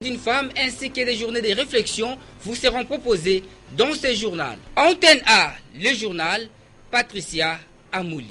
d'une femme ainsi que des journées de réflexion vous seront proposées dans ce journal. Antenne A, le journal, Patricia Amouli.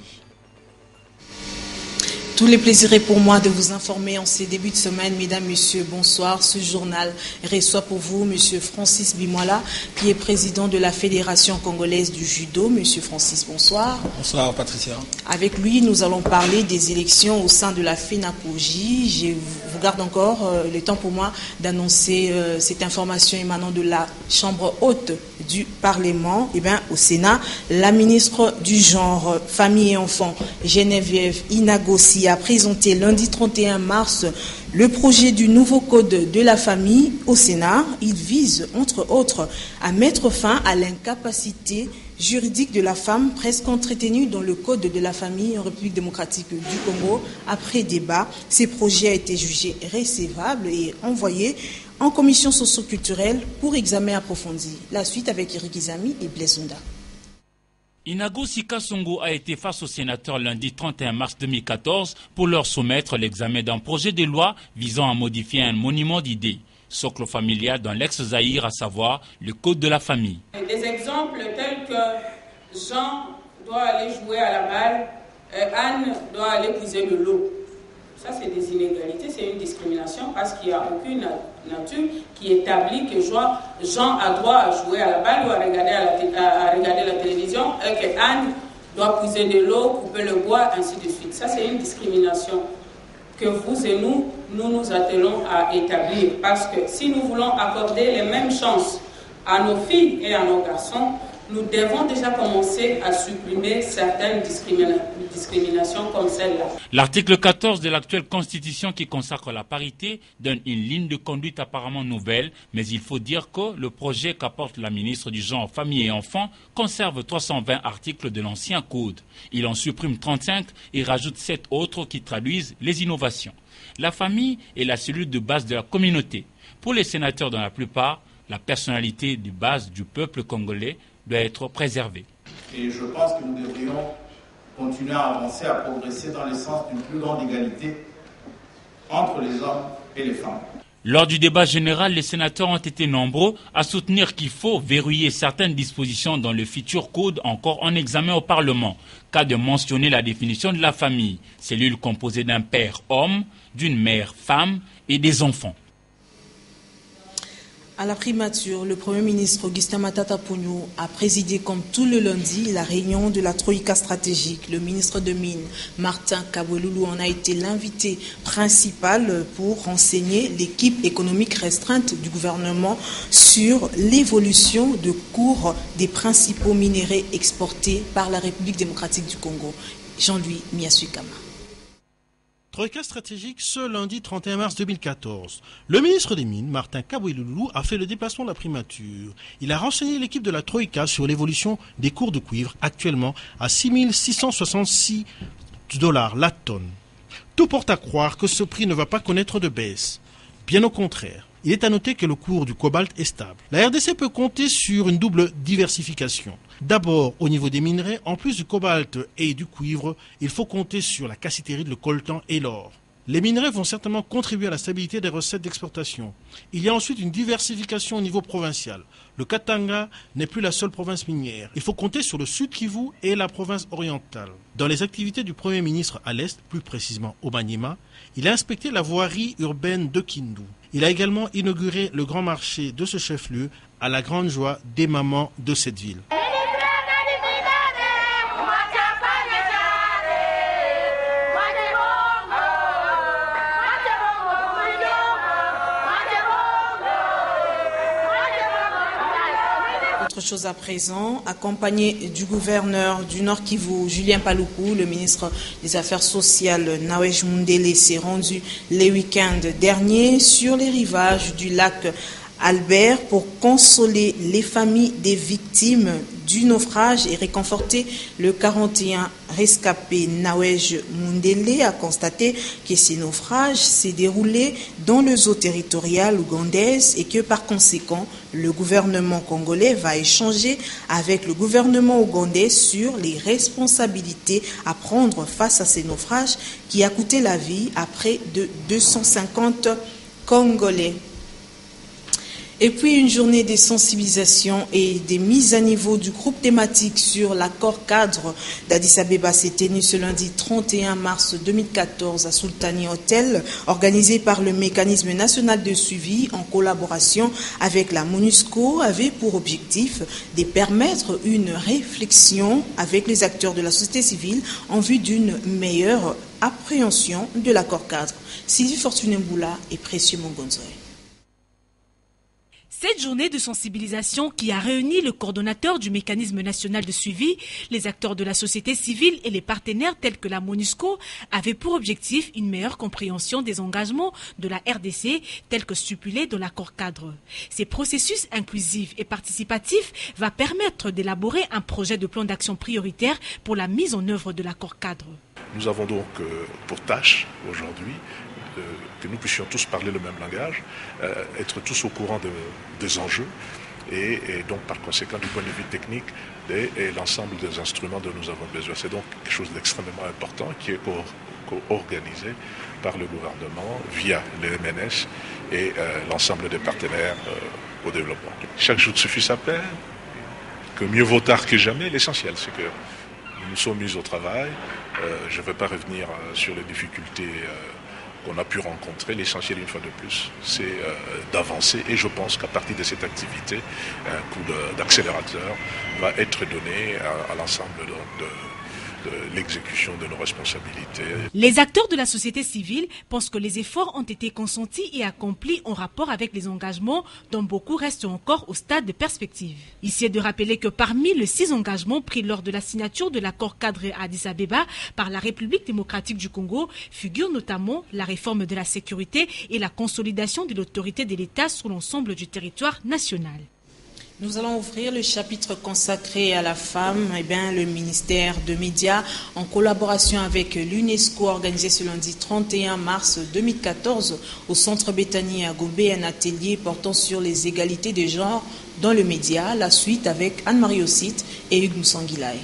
Tous les plaisirs est pour moi de vous informer en ces débuts de semaine. Mesdames, Messieurs, bonsoir. Ce journal reçoit pour vous Monsieur Francis Bimola, qui est président de la Fédération congolaise du judo. Monsieur Francis, bonsoir. Bonsoir, Patricia. Avec lui, nous allons parler des élections au sein de la FENACOJ. Je vous garde encore le temps pour moi d'annoncer cette information émanant de la Chambre haute du Parlement. Au Sénat, la ministre du Genre, Famille et Enfants, Geneviève Inagossi, a présenté lundi 31 mars le projet du nouveau code de la famille au Sénat. Il vise, entre autres, à mettre fin à l'incapacité juridique de la femme presque entretenue dans le code de la famille en République démocratique du Congo. Après débat, ce projet a été jugé recevable et envoyé en commission socio-culturelle pour examen approfondi. La suite avec Eric Izami et Blaise Nda. Inagossi Kasongo a été face aux sénateurs lundi 31 mars 2014 pour leur soumettre l'examen d'un projet de loi visant à modifier un monument d'idées, socle familial dans l'ex-Zaïre, à savoir le code de la famille. Des exemples tels que Jean doit aller jouer à la balle, Anne doit aller puiser de l'eau. Ça, c'est des inégalités, c'est une discrimination parce qu'il n'y a aucune nature qui établit que Jean a droit à jouer à la balle ou à regarder la télévision et que Anne doit puiser de l'eau, couper le bois, ainsi de suite. Ça, c'est une discrimination que vous et nous nous attelons à établir. Parce que si nous voulons accorder les mêmes chances à nos filles et à nos garçons, nous devons déjà commencer à supprimer certaines discriminations comme celle-là. L'article 14 de l'actuelle Constitution qui consacre la parité donne une ligne de conduite apparemment nouvelle, mais il faut dire que le projet qu'apporte la ministre du Genre, Famille et Enfants conserve 320 articles de l'ancien code. Il en supprime 35 et rajoute 7 autres qui traduisent les innovations. La famille est la cellule de base de la communauté. Pour les sénateurs, dans la plupart, la personnalité de base du peuple congolais doit être préservée. Et je pense que nous devrions continuer à avancer, à progresser dans le sens d'une plus grande égalité entre les hommes et les femmes. Lors du débat général, les sénateurs ont été nombreux à soutenir qu'il faut verrouiller certaines dispositions dans le futur code encore en examen au Parlement, cas de mentionner la définition de la famille, cellule composée d'un père homme, d'une mère femme et des enfants. À la primature, le Premier ministre Augustin Matata Ponyo a présidé comme tout le lundi la réunion de la Troïka stratégique. Le ministre de Mines, Martin Kabweloulou, en a été l'invité principal pour renseigner l'équipe économique restreinte du gouvernement sur l'évolution de cours des principaux minéraux exportés par la République démocratique du Congo. Jean-Louis Miasukama. Troïka stratégique ce lundi 31 mars 2014. Le ministre des Mines, Martin Kabweloulou, a fait le déplacement de la primature. Il a renseigné l'équipe de la Troïka sur l'évolution des cours de cuivre, actuellement à 6 666 $ la tonne. Tout porte à croire que ce prix ne va pas connaître de baisse. Bien au contraire. Il est à noter que le cours du cobalt est stable. La RDC peut compter sur une double diversification. D'abord, au niveau des minerais, en plus du cobalt et du cuivre, il faut compter sur la cassiterie, le coltan et l'or. Les minerais vont certainement contribuer à la stabilité des recettes d'exportation. Il y a ensuite une diversification au niveau provincial. Le Katanga n'est plus la seule province minière. Il faut compter sur le Sud Kivu et la province orientale. Dans les activités du Premier ministre à l'Est, plus précisément au Maniema, il a inspecté la voirie urbaine de Kindu. Il a également inauguré le grand marché de ce chef-lieu à la grande joie des mamans de cette ville. Autre chose à présent, accompagné du gouverneur du Nord Kivu, Julien Paluku, le ministre des Affaires sociales, Nawej Mundele, s'est rendu les week-ends derniers sur les rivages du lac Albert pour consoler les familles des victimes du naufrage et réconforter le 41 rescapé. Nawej Mundele a constaté que ce naufrage s'est déroulé dans les eaux territoriales ougandaises et que par conséquent, le gouvernement congolais va échanger avec le gouvernement ougandais sur les responsabilités à prendre face à ces naufrages qui a coûté la vie à près de 250 Congolais. Et puis une journée de sensibilisation et des mises à niveau du groupe thématique sur l'accord cadre d'Addis Abeba s'est tenue ce lundi 31 mars 2014 à Sultani Hotel, organisé par le Mécanisme national de suivi en collaboration avec la MONUSCO, avait pour objectif de permettre une réflexion avec les acteurs de la société civile en vue d'une meilleure appréhension de l'accord cadre. Sylvie Fortuné-Mboula et Précieux Mongonzoé. Cette journée de sensibilisation qui a réuni le coordonnateur du mécanisme national de suivi, les acteurs de la société civile et les partenaires tels que la MONUSCO avait pour objectif une meilleure compréhension des engagements de la RDC tels que stipulés dans l'accord cadre. Ces processus inclusifs et participatifs va permettre d'élaborer un projet de plan d'action prioritaire pour la mise en œuvre de l'accord cadre. Nous avons donc pour tâche aujourd'hui que nous puissions tous parler le même langage, être tous au courant des enjeux et donc par conséquent du point de vue technique et l'ensemble des instruments dont nous avons besoin. C'est donc quelque chose d'extrêmement important qui est organisé par le gouvernement via le MNS et l'ensemble des partenaires au développement. Chaque jour suffit sa peine, que mieux vaut tard que jamais. L'essentiel, c'est que nous nous sommes mis au travail. Je ne vais pas revenir sur les difficultés qu'on a pu rencontrer. L'essentiel, une fois de plus, c'est d'avancer. Et je pense qu'à partir de cette activité, un coup d'accélérateur va être donné à l'ensemble de l'exécution de nos responsabilités. Les acteurs de la société civile pensent que les efforts ont été consentis et accomplis en rapport avec les engagements dont beaucoup restent encore au stade de perspective. Ici est de rappeler que parmi les 6 engagements pris lors de la signature de l'accord cadre à Addis Abeba par la République démocratique du Congo figurent notamment la réforme de la sécurité et la consolidation de l'autorité de l'État sur l'ensemble du territoire national. Nous allons ouvrir le chapitre consacré à la femme. Le ministère de Médias, en collaboration avec l'UNESCO, a organisé ce lundi 31 mars 2014 au Centre Béthanie à Gombe un atelier portant sur les égalités de genre dans le média. La suite avec Anne-Marie Ossite et Hugues Moussanguilaï.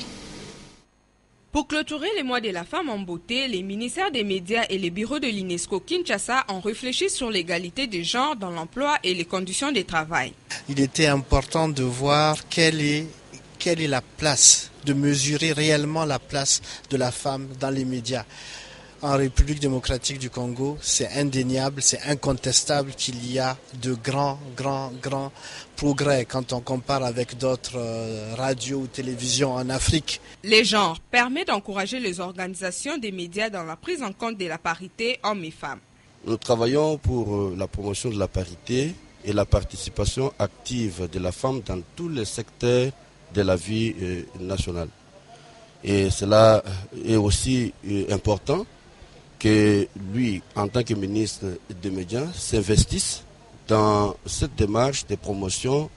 Pour clôturer les mois de la femme en beauté, les ministères des médias et les bureaux de l'UNESCO Kinshasa ont réfléchi sur l'égalité des genres dans l'emploi et les conditions de travail. Il était important de voir quelle est la place, de mesurer réellement la place de la femme dans les médias. En République démocratique du Congo, c'est indéniable, c'est incontestable qu'il y a de grands progrès quand on compare avec d'autres radios ou télévisions en Afrique. Les genres permettent d'encourager les organisations des médias dans la prise en compte de la parité hommes et femmes. Nous travaillons pour la promotion de la parité et la participation active de la femme dans tous les secteurs de la vie nationale. Et cela est aussi important que lui, en tant que ministre des Médias, s'investisse dans cette démarche de promotion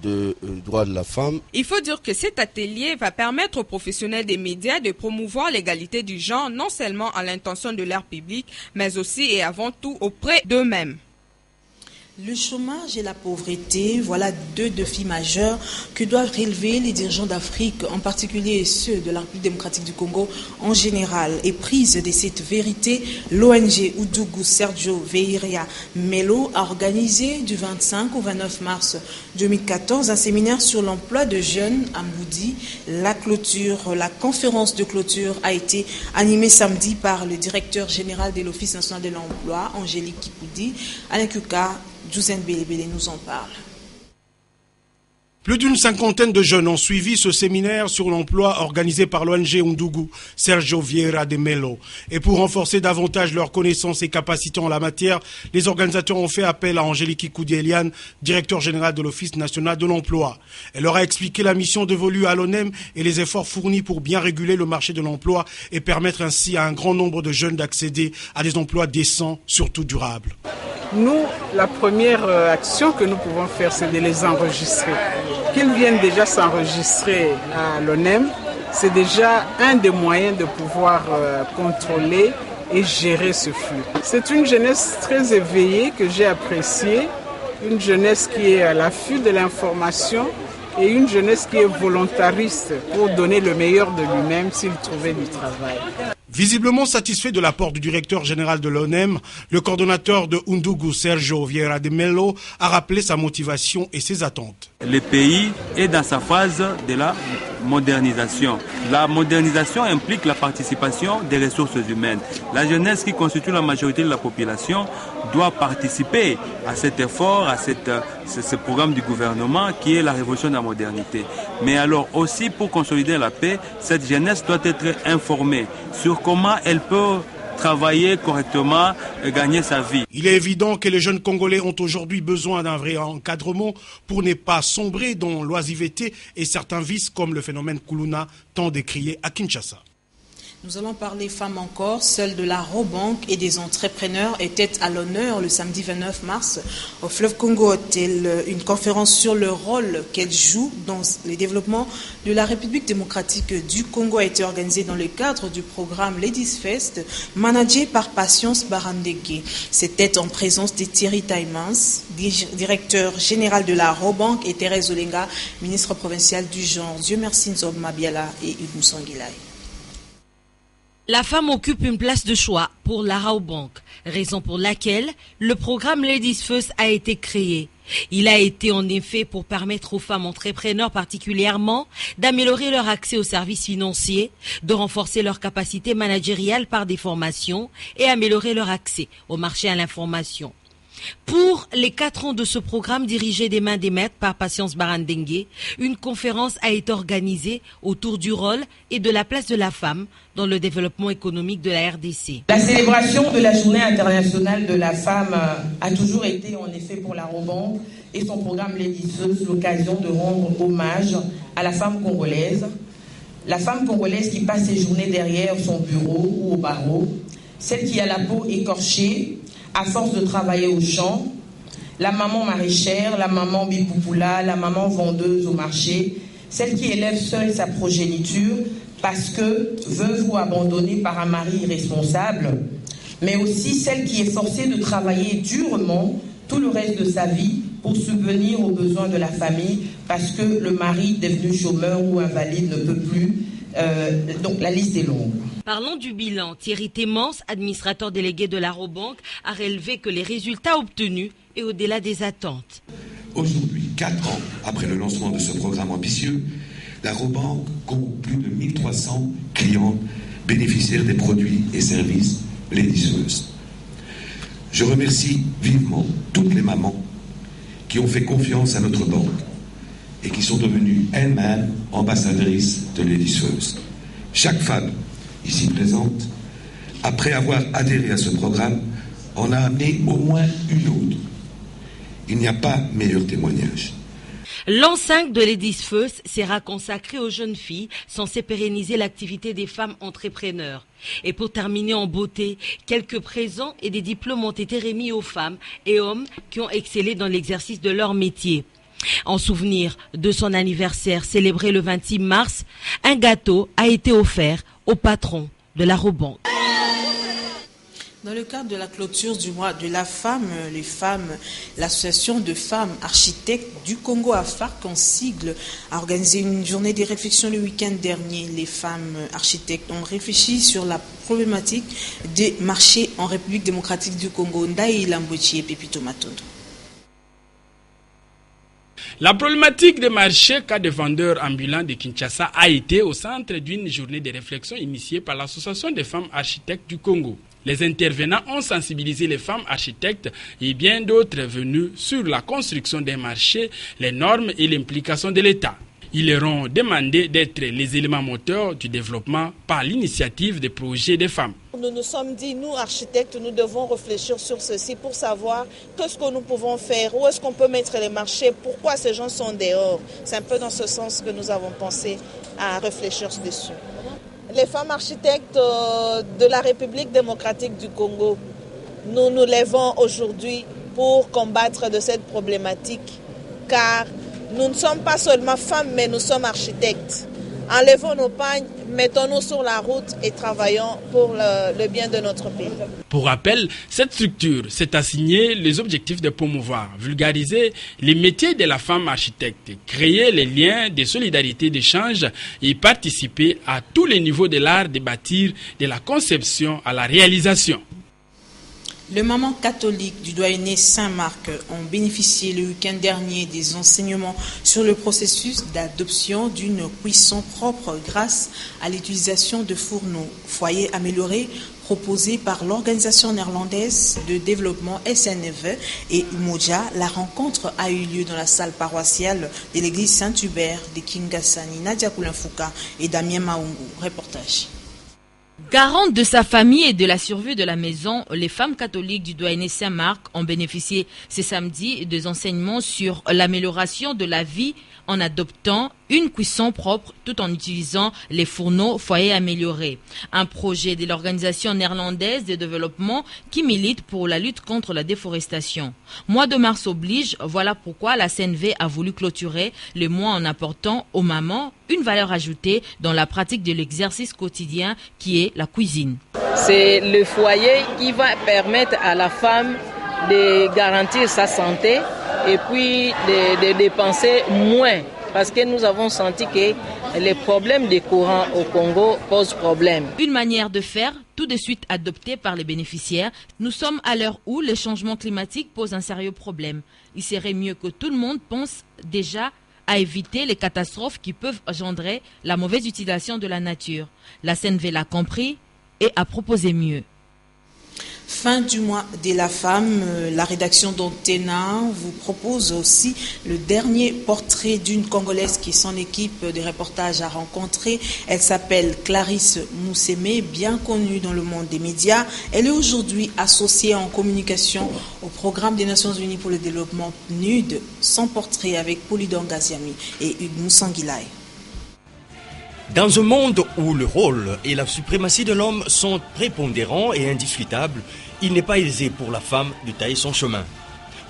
des droits de la femme. Il faut dire que cet atelier va permettre aux professionnels des médias de promouvoir l'égalité du genre, non seulement à l'intention de leur public, mais aussi et avant tout auprès d'eux-mêmes. Le chômage et la pauvreté, voilà 2 défis majeurs que doivent relever les dirigeants d'Afrique, en particulier ceux de la République démocratique du Congo en général. Et prise de cette vérité, l'ONG Oudougou Sergio Vieira Melo a organisé du 25 au 29 mars 2014 un séminaire sur l'emploi de jeunes à Moudi. La conférence de clôture a été animée samedi par le directeur général de l'Office national de l'emploi, Angélique Kipoudi. Alain Kuka, Jouzen Bélébélé nous en parle. Plus d'une 50aine de jeunes ont suivi ce séminaire sur l'emploi organisé par l'ONG Oudougou Sergio Vieira de Melo. Et pour renforcer davantage leurs connaissances et capacités en la matière, les organisateurs ont fait appel à Angélique Kikoudi Eliane, directeur général de l'Office national de l'emploi. Elle leur a expliqué la mission dévolue à l'ONEM et les efforts fournis pour bien réguler le marché de l'emploi et permettre ainsi à un grand nombre de jeunes d'accéder à des emplois décents, surtout durables. Nous, la première action que nous pouvons faire, c'est de les enregistrer. Qu'ils viennent déjà s'enregistrer à l'ONEM, c'est déjà un des moyens de pouvoir contrôler et gérer ce flux. C'est une jeunesse très éveillée que j'ai appréciée, une jeunesse qui est à l'affût de l'information et une jeunesse qui est volontariste pour donner le meilleur de lui-même s'il trouvait du travail. Visiblement satisfait de l'apport du directeur général de l'ONEM, le coordonnateur de Undugu, Sergio Vieira de Mello, a rappelé sa motivation et ses attentes. Le pays est dans sa phase de la modernisation. La modernisation implique la participation des ressources humaines. La jeunesse qui constitue la majorité de la population doit participer à cet effort, à ce programme du gouvernement qui est la révolution de la modernité. Mais alors aussi pour consolider la paix, cette jeunesse doit être informée sur comment elle peut travailler correctement et gagner sa vie. Il est évident que les jeunes Congolais ont aujourd'hui besoin d'un vrai encadrement pour ne pas sombrer dans l'oisiveté et certains vices comme le phénomène Kuluna tant décrié à Kinshasa. Nous allons parler femmes encore. Celle de la Robank et des entrepreneurs était à l'honneur le samedi 29 mars au Fleuve Congo Hotel. Une conférence sur le rôle qu'elle joue dans le développement de la République démocratique du Congo a été organisée dans le cadre du programme Ladies Fest, managé par Patience Barandege. C'était en présence de Thierry Taimans, directeur général de la Robank, et Thérèse Olenga, ministre provinciale du genre. Dieu merci Nzob Mabiala et Hugues Moussangilay. La femme occupe une place de choix pour la Robank, raison pour laquelle le programme Ladies First a été créé. Il a été en effet pour permettre aux femmes entrepreneurs particulièrement d'améliorer leur accès aux services financiers, de renforcer leur capacité managériale par des formations et améliorer leur accès au marché à l'information. Pour les 4 ans de ce programme dirigé des mains des maîtres par Patience Barandengue, une conférence a été organisée autour du rôle et de la place de la femme dans le développement économique de la RDC. La célébration de la Journée internationale de la femme a toujours été en effet pour la Robank et son programme Ladies First l'occasion de rendre hommage à la femme congolaise. La femme congolaise qui passe ses journées derrière son bureau ou au barreau, celle qui a la peau écorchée à force de travailler au champ, la maman maraîchère, la maman bipoupoula, la maman vendeuse au marché, celle qui élève seule sa progéniture parce que veuve ou abandonnée par un mari irresponsable, mais aussi celle qui est forcée de travailler durement tout le reste de sa vie pour subvenir aux besoins de la famille parce que le mari devenu chômeur ou invalide ne peut plus. Donc la liste est longue. Parlons du bilan. Thierry Taimans, administrateur délégué de la Robank, a relevé que les résultats obtenus est au-delà des attentes. Aujourd'hui, 4 ans après le lancement de ce programme ambitieux, la Robank compte plus de 1300 clients bénéficiaires des produits et services Ladies First. Je remercie vivement toutes les mamans qui ont fait confiance à notre banque et qui sont devenues elles-mêmes ambassadrices de Ladies First. Chaque femme ici présente, après avoir adhéré à ce programme, en a amené au moins une autre. Il n'y a pas meilleur témoignage. L'an 5 de Ladies First sera consacré aux jeunes filles, censé pérenniser l'activité des femmes entrepreneurs. Et pour terminer en beauté, quelques présents et des diplômes ont été remis aux femmes et hommes qui ont excellé dans l'exercice de leur métier. En souvenir de son anniversaire célébré le 26 mars, un gâteau a été offert au patron de la Robank. Dans le cadre de la clôture du mois de la femme, l'association de femmes architectes du Congo, AFARC en sigle, a organisé une journée de réflexion le week-end dernier. Les femmes architectes ont réfléchi sur la problématique des marchés en République démocratique du Congo. Ndaï Lambochi et Pépito Matondo. La problématique des marchés cas de vendeurs ambulants de Kinshasa a été au centre d'une journée de réflexion initiée par l'Association des femmes architectes du Congo. Les intervenants ont sensibilisé les femmes architectes et bien d'autres venus sur la construction des marchés, les normes et l'implication de l'État. Ils leur ont demandé d'être les éléments moteurs du développement par l'initiative des projets des femmes. Nous nous sommes dit, nous architectes, nous devons réfléchir sur ceci pour savoir qu'est-ce que nous pouvons faire, où est-ce qu'on peut mettre les marchés, pourquoi ces gens sont dehors. C'est un peu dans ce sens que nous avons pensé à réfléchir dessus. Les femmes architectes de la République démocratique du Congo, nous nous levons aujourd'hui pour combattre de cette problématique, car nous ne sommes pas seulement femmes, mais nous sommes architectes. enlevons nos pagnes, mettons-nous sur la route et travaillons pour le bien de notre pays. Pour rappel, cette structure s'est assignée les objectifs de promouvoir, vulgariser les métiers de la femme architecte, créer les liens de solidarité, d'échange et participer à tous les niveaux de l'art de bâtir, de la conception à la réalisation. Le maman catholique du doyenné Saint-Marc ont bénéficié le week-end dernier des enseignements sur le processus d'adoption d'une cuisson propre grâce à l'utilisation de fourneaux. Foyer amélioré proposé par l'organisation néerlandaise de développement SNV et Umoja. La rencontre a eu lieu dans la salle paroissiale de l'église Saint-Hubert de Kingasani. Nadia Koulinfouka et Damien Maungu. Reportage. Garante de sa famille et de la survie de la maison, les femmes catholiques du doyenné Saint-Marc ont bénéficié ce samedi des enseignements sur l'amélioration de la vie en adoptant une cuisson propre tout en utilisant les fourneaux foyer améliorés. Un projet de l'organisation néerlandaise de développement qui milite pour la lutte contre la déforestation. Mois de mars oblige, voilà pourquoi la CNV a voulu clôturer le mois en apportant aux mamans une valeur ajoutée dans la pratique de l'exercice quotidien qui est la cuisine. C'est le foyer qui va permettre à la femme de garantir sa santé et puis de dépenser moins. Parce que nous avons senti que les problèmes des courants au Congo posent problème. Une manière de faire tout de suite adoptée par les bénéficiaires. Nous sommes à l'heure où le changement climatique pose un sérieux problème. Il serait mieux que tout le monde pense déjà à éviter les catastrophes qui peuvent engendrer la mauvaise utilisation de la nature. La CNV l'a compris et a proposé mieux. Fin du mois de la femme, la rédaction d'Antena vous propose aussi le dernier portrait d'une Congolaise qui son équipe de reportage a rencontré. Elle s'appelle Clarisse Moussemé, bien connue dans le monde des médias. Elle est aujourd'hui associée en communication au programme des Nations Unies pour le développement PNUD. Son portrait avec Polydor Gaziami et Hugues Moussanguilaï. Dans un monde où le rôle et la suprématie de l'homme sont prépondérants et indiscutables, il n'est pas aisé pour la femme de tailler son chemin.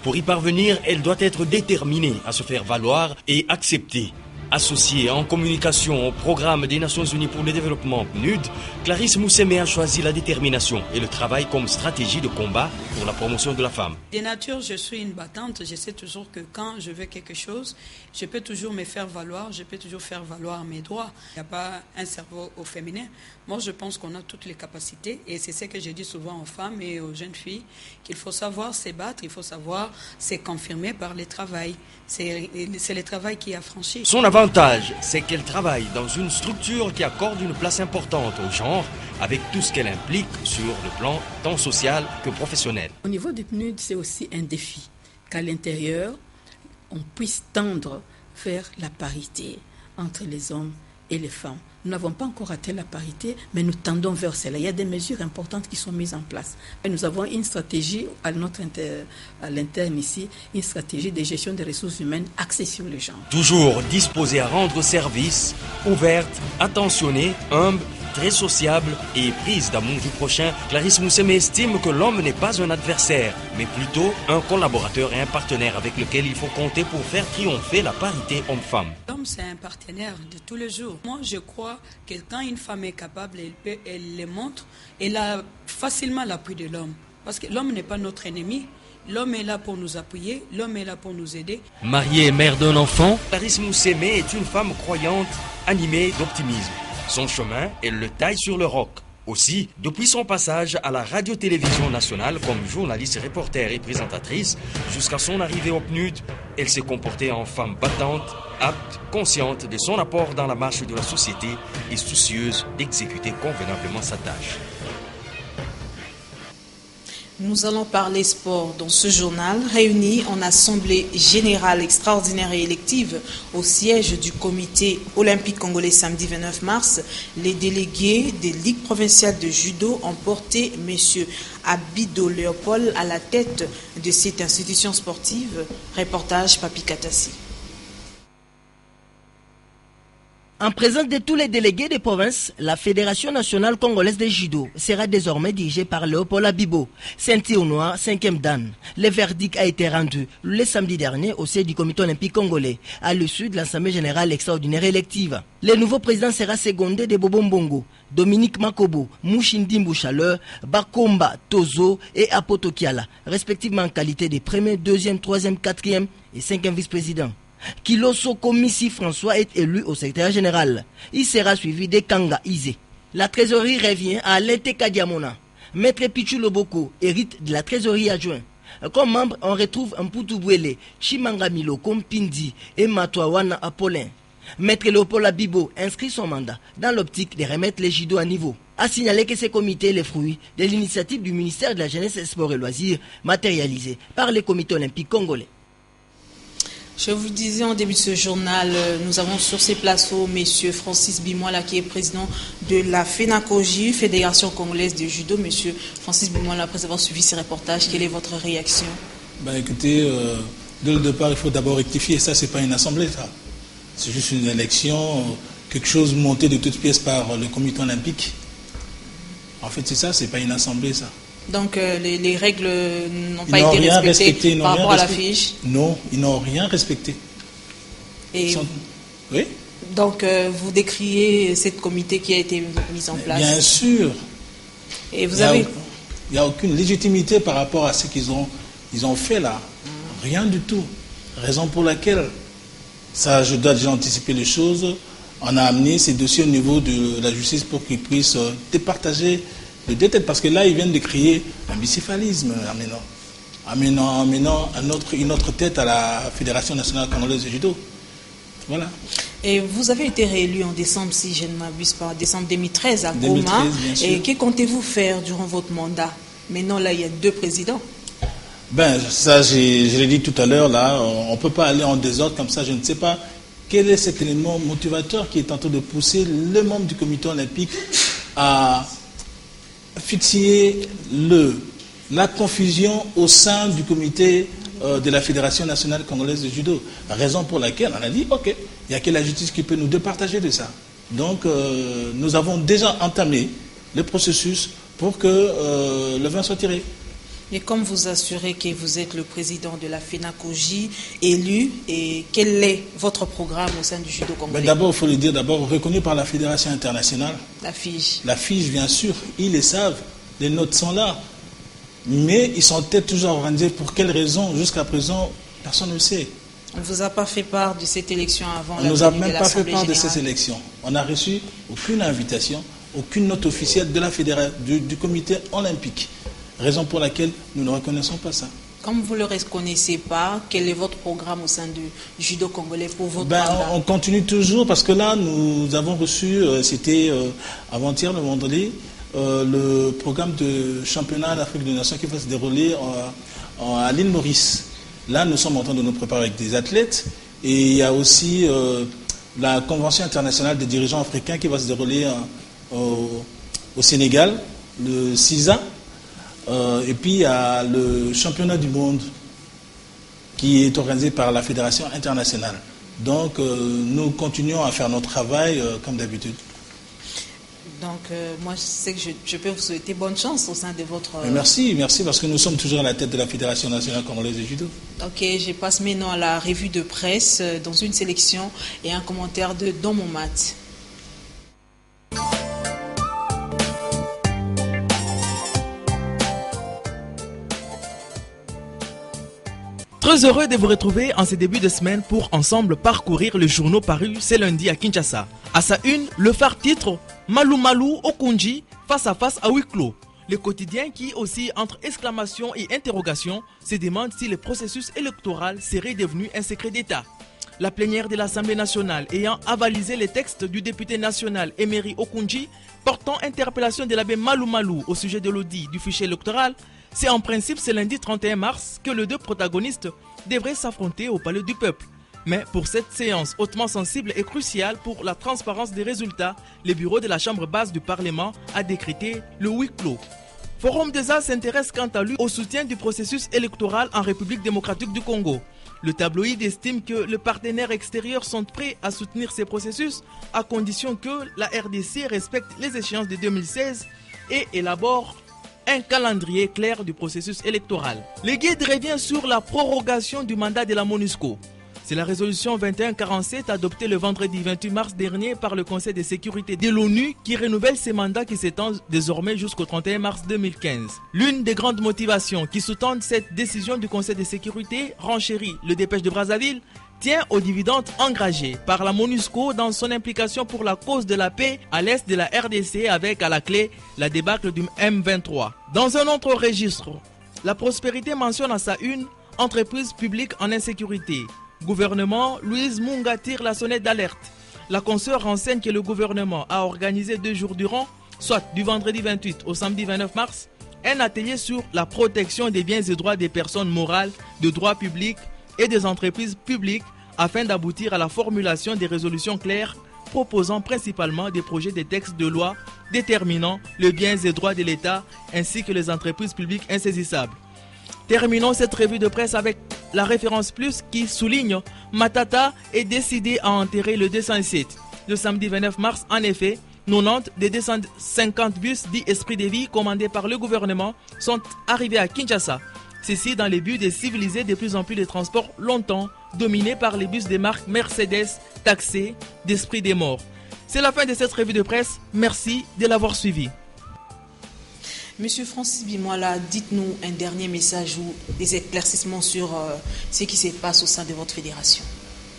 Pour y parvenir, elle doit être déterminée à se faire valoir et accepter. Associée en communication au programme des Nations Unies pour le développement PNUD, Clarisse Moussemé a choisi la détermination et le travail comme stratégie de combat pour la promotion de la femme. De nature, je suis une battante. Je sais toujours que quand je veux quelque chose, je peux toujours me faire valoir, je peux toujours faire valoir mes droits. Il n'y a pas un cerveau au féminin. Moi, je pense qu'on a toutes les capacités et c'est ce que je dis souvent aux femmes et aux jeunes filles, qu'il faut savoir se battre, il faut savoir se confirmer par le travail. C'est le travail qui a franchi. Son avantage, c'est qu'elle travaille dans une structure qui accorde une place importante au genre, avec tout ce qu'elle implique sur le plan tant social que professionnel. Au niveau du PNUD, c'est aussi un défi qu'à l'intérieur, on puisse tendre vers la parité entre les hommes et les femmes. Nous n'avons pas encore atteint la parité, mais nous tendons vers cela. Il y a des mesures importantes qui sont mises en place. Et nous avons une stratégie à l'interne ici, une stratégie de gestion des ressources humaines axée sur les gens. Toujours disposée à rendre service, ouverte, attentionnée, humble, très sociable et prise d'amour du prochain, Clarisse Moussemé estime que l'homme n'est pas un adversaire, mais plutôt un collaborateur et un partenaire avec lequel il faut compter pour faire triompher la parité homme-femme. L'homme, c'est un partenaire de tous les jours. Moi, je crois que quand une femme est capable, elle le montre, elle a facilement l'appui de l'homme. Parce que l'homme n'est pas notre ennemi. L'homme est là pour nous appuyer, l'homme est là pour nous aider. Mariée et mère d'un enfant, Clarisse Moussemé est une femme croyante, animée d'optimisme. Son chemin, elle le taille sur le roc. Aussi, depuis son passage à la radio-télévision nationale comme journaliste, reporter et présentatrice, jusqu'à son arrivée au PNUD, elle s'est comportée en femme battante, apte, consciente de son apport dans la marche de la société et soucieuse d'exécuter convenablement sa tâche. Nous allons parler sport dans ce journal, réuni en assemblée générale extraordinaire et élective au siège du comité olympique congolais samedi 29 mars. Les délégués des ligues provinciales de judo ont porté M. Abido Léopold à la tête de cette institution sportive. Reportage Papi Katassi. En présence de tous les délégués des provinces, la Fédération nationale congolaise de judo sera désormais dirigée par Léopold Abibo, ceinture noire 5e dan. Le verdict a été rendu le samedi dernier au sein du comité olympique congolais, à l'issue de l'Assemblée générale extraordinaire élective. Le nouveau président sera secondé de Bobo Mbongo, Dominique Makobo, Mouchindimbu Chaleur, Bakomba Tozo et Apoto Kiala, respectivement en qualité de premier, deuxième, troisième, quatrième et cinquième vice-président. Kiloso Komissi François est élu au secrétaire général. Il sera suivi de Kanga Izé. La trésorerie revient à Lente Kadiamona. Maître Pichu Loboko hérite de la trésorerie adjoint. Comme membre, on retrouve Mputu Chimanga Miloko Mpindi et Matouawana Apollin. Maître Léopold Abibo inscrit son mandat dans l'optique de remettre les judo à niveau. A signalé que ce comité est le fruit de l'initiative du ministère de la Jeunesse, Sport et Loisirs, matérialisée par le comité olympique congolais. Je vous disais en début de ce journal, nous avons sur ces plateaux M. Francis Bimoila, qui est président de la FENACOJI, Fédération congolaise de judo. M. Francis Bimoila, après avoir suivi ces reportages, quelle est votre réaction? Écoutez, dès le départ, il faut d'abord rectifier. Ça, c'est pas une assemblée, ça. C'est juste une élection, quelque chose monté de toutes pièces par le comité olympique. En fait, c'est ça, c'est pas une assemblée, ça. Donc les règles n'ont pas été respectées par rapport à la fiche? Non, ils n'ont rien respecté. Et oui. Donc vous décriez cette comité qui a été mise en place? Bien sûr. Et vous avez... Il n'y a aucune légitimité par rapport à ce qu'ils ont fait là. Rien du tout. Raison pour laquelle, ça je dois déjà anticiper les choses, on a amené ces dossiers au niveau de la justice pour qu'ils puissent départager de deux têtes, parce que là, ils viennent de créer un bicéphalisme, amenant une autre tête à la Fédération nationale congolaise de judo. Voilà. Et vous avez été réélu en décembre, si je ne m'abuse pas, en décembre 2013 à Goma. Et que comptez-vous faire durant votre mandat? Maintenant, là, il y a 2 présidents. Ça, je l'ai dit tout à l'heure, là, on ne peut pas aller en désordre comme ça. Je ne sais pas quel est cet élément motivateur qui est en train de pousser le membre du comité olympique à fixer la confusion au sein du comité de la Fédération nationale congolaise de judo. Raison pour laquelle on a dit, ok, il n'y a que la justice qui peut nous départager de ça. Donc, nous avons déjà entamé le processus pour que le vin soit tiré. Et comme vous assurez que vous êtes le président de la FENACOJI élu, et quel est votre programme au sein du judo congolais? D'abord, il faut le dire, reconnu par la Fédération internationale. La FIGE. La FIGE, bien sûr, ils le savent, les notes sont là. Mais ils sont peut-être toujours organisés. Pour quelles raisons? Jusqu'à présent, personne ne le sait. On ne vous a pas fait part de cette élection avant? On ne nous a même pas fait part de ces élections. On n'a reçu aucune invitation, aucune note officielle de la du comité olympique. Raison pour laquelle nous ne reconnaissons pas ça. Comme vous ne le reconnaissez pas, quel est votre programme au sein du judo congolais pour votre mandat? On continue toujours, parce que là, nous avons reçu, c'était avant-hier, le vendredi, le programme de championnat d'Afrique des Nations qui va se dérouler à l'île Maurice. Là, nous sommes en train de nous préparer avec des athlètes, et il y a aussi la Convention internationale des dirigeants africains qui va se dérouler au Sénégal, le CISA. Et puis il y a le championnat du monde qui est organisé par la Fédération internationale. Donc nous continuons à faire notre travail comme d'habitude. Donc moi je sais que je peux vous souhaiter bonne chance au sein de votre... Merci parce que nous sommes toujours à la tête de la Fédération nationale congolaise de judo. Ok, je passe maintenant à la revue de presse dans une sélection et un commentaire de Don Momat. Très heureux de vous retrouver en ce début de semaine pour ensemble parcourir les journaux parus ce lundi à Kinshasa. À sa une, le phare titre Malou Malou Okunji face à face à huis clos. Le quotidien qui aussi entre exclamation et interrogation se demande si le processus électoral serait devenu un secret d'État. La plénière de l'Assemblée nationale ayant avalisé les textes du député national Emery Okunji portant interpellation de l'abbé Malou Malou au sujet de l'audit du fichier électoral, c'est en principe ce lundi 31 mars que les 2 protagonistes devraient s'affronter au Palais du Peuple. Mais pour cette séance hautement sensible et cruciale pour la transparence des résultats, le bureau de la Chambre basse du Parlement a décrété le huis clos. Forum des As s'intéresse quant à lui au soutien du processus électoral en République démocratique du Congo. Le tabloïd estime que les partenaires extérieurs sont prêts à soutenir ces processus à condition que la RDC respecte les échéances de 2016 et élabore un calendrier clair du processus électoral. Le guide revient sur la prorogation du mandat de la MONUSCO. C'est la résolution 2147 adoptée le vendredi 28 mars dernier par le Conseil de sécurité de l'ONU qui renouvelle ses mandats qui s'étendent désormais jusqu'au 31 mars 2015. L'une des grandes motivations qui sous-tendent cette décision du Conseil de sécurité, renchérit le Dépêche de Brazzaville, tient aux dividendes engagés par la MONUSCO dans son implication pour la cause de la paix à l'est de la RDC avec à la clé la débâcle du M23. Dans un autre registre, la prospérité mentionne à sa une entreprise publique en insécurité. Gouvernement, Louise Munga tire la sonnette d'alerte. La consoeur renseigne que le gouvernement a organisé 2 jours durant, soit du vendredi 28 au samedi 29 mars, un atelier sur la protection des biens et droits des personnes morales, de droit public et des entreprises publiques afin d'aboutir à la formulation des résolutions claires proposant principalement des projets de textes de loi déterminant les biens et droits de l'État ainsi que les entreprises publiques insaisissables. Terminons cette revue de presse avec la référence plus qui souligne Matata est décidé à enterrer le 207. Le samedi 29 mars, en effet, 90 des 250 bus dits Esprit de Vie commandés par le gouvernement sont arrivés à Kinshasa. Ceci dans le but de civiliser de plus en plus les transports longtemps dominés par les bus des marques Mercedes taxés d'Esprit des morts. C'est la fin de cette revue de presse. Merci de l'avoir suivi. Monsieur Francis Bimoala, dites-nous un dernier message ou des éclaircissements sur ce qui se passe au sein de votre fédération.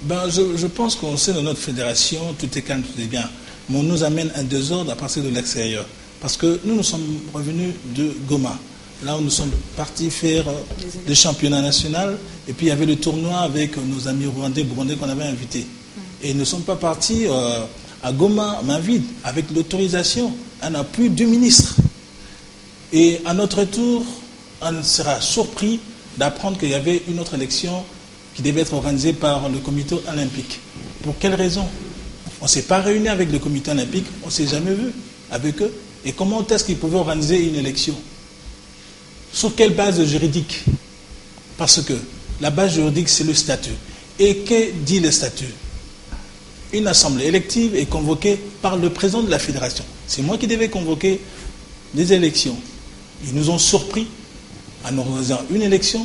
Je pense qu'au sein de notre fédération, tout est calme, tout est bien. Mais on nous amène un désordre à partir de l'extérieur. Parce que nous sommes revenus de Goma. Là où nous sommes partis faire le championnat national. Et puis il y avait le tournoi avec nos amis rwandais, burundais qu'on avait invités. Et ils ne sont pas partis à Goma, main vide, avec l'autorisation. On a plus 2 ministres. Et à notre tour, on sera surpris d'apprendre qu'il y avait une autre élection qui devait être organisée par le comité olympique. Pour quelle raison? On ne s'est pas réuni avec le comité olympique, on ne s'est jamais vu avec eux. Et comment est-ce qu'ils pouvaient organiser une élection? Sur quelle base juridique? Parce que la base juridique, c'est le statut. Et que dit le statut? Une assemblée élective est convoquée par le président de la fédération. C'est moi qui devais convoquer des élections. Ils nous ont surpris en organisant une élection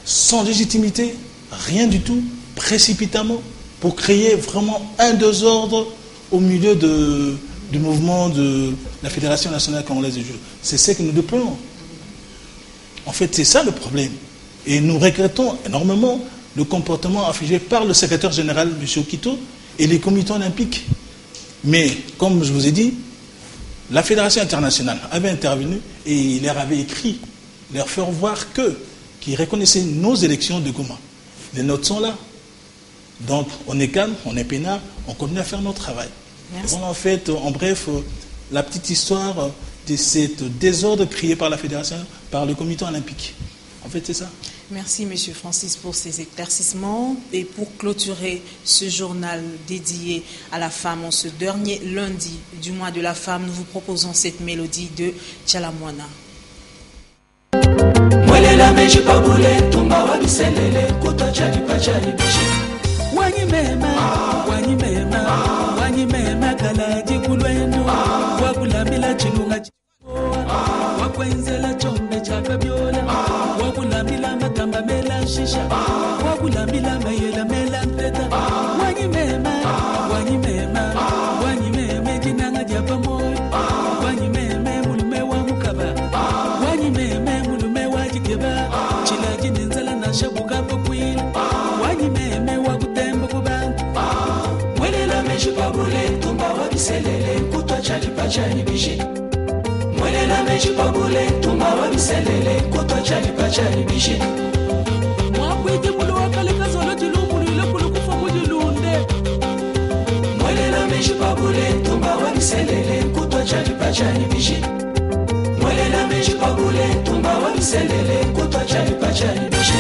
sans légitimité, rien du tout, précipitamment, pour créer vraiment un désordre au milieu du mouvement de la Fédération nationale congolaise de judo. C'est ce que nous déplorons. En fait, c'est ça le problème. Et nous regrettons énormément le comportement affiché par le secrétaire général, M. Okito, et les comités olympiques. Mais, comme je vous ai dit, la Fédération internationale avait intervenu et il leur avait écrit, leur faire voir qu'ils reconnaissaient nos élections de Goma. Les notes sont là. Donc, on est calme, on est peinard, on continue à faire notre travail. Bon, en fait, en bref, la petite histoire de cet désordre créé par la Fédération, par le comité olympique. En fait, c'est ça. Merci, M. Francis, pour ces éclaircissements. Et pour clôturer ce journal dédié à la femme, en ce dernier lundi du mois de la femme, nous vous proposons cette mélodie de Tchalamwana. Shisha, wakulambila mayela mela mpeta, wanyimema, wanyimeme jinanga japa moyo, wanyimeme mulume wa mukaba, wanyimeme mulume wa jigeba, chila jininzala na shabuka pokwila, wanyimeme wa kutembo kubantu, mwelela meshi pabule, tumba wa biselele, kutwa chali pachani bishi, mwelela meshi pabule, tumba wa biselele, kutwa chali pachani bishi. Selele kutwa chali pachani bishi mwelela meshi pabule tumba wa biselele kutwa chali pachani bishi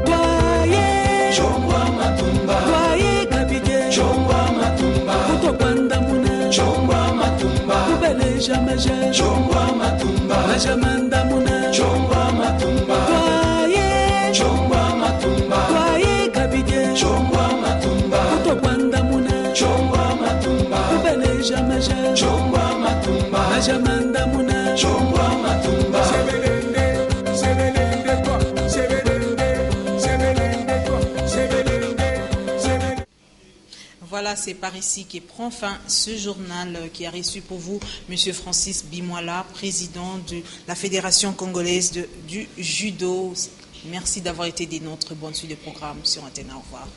Dwaye chongwa matumba Dwaye kapike chongwa matumba Kuto kwanda muna chongwa matumba Kubeleja maja chongwa matumba Bajamanda Muna, Chongwa Matumba, Kwaye, Chongwa Matumba, Kwaye Kabige, Chongwa Matumba, Kutokwanda Muna, Chongwa Matumba, Kubeleja Maja, Chongwa Matumba, Bajamanda Muna, Chongwa Matumba. Voilà, c'est par ici que prend fin ce journal qui a reçu pour vous M. Francis Bimoila, président de la Fédération congolaise du judo. Merci d'avoir été des nôtres. Bonne suite de programme sur Antenne. Au revoir.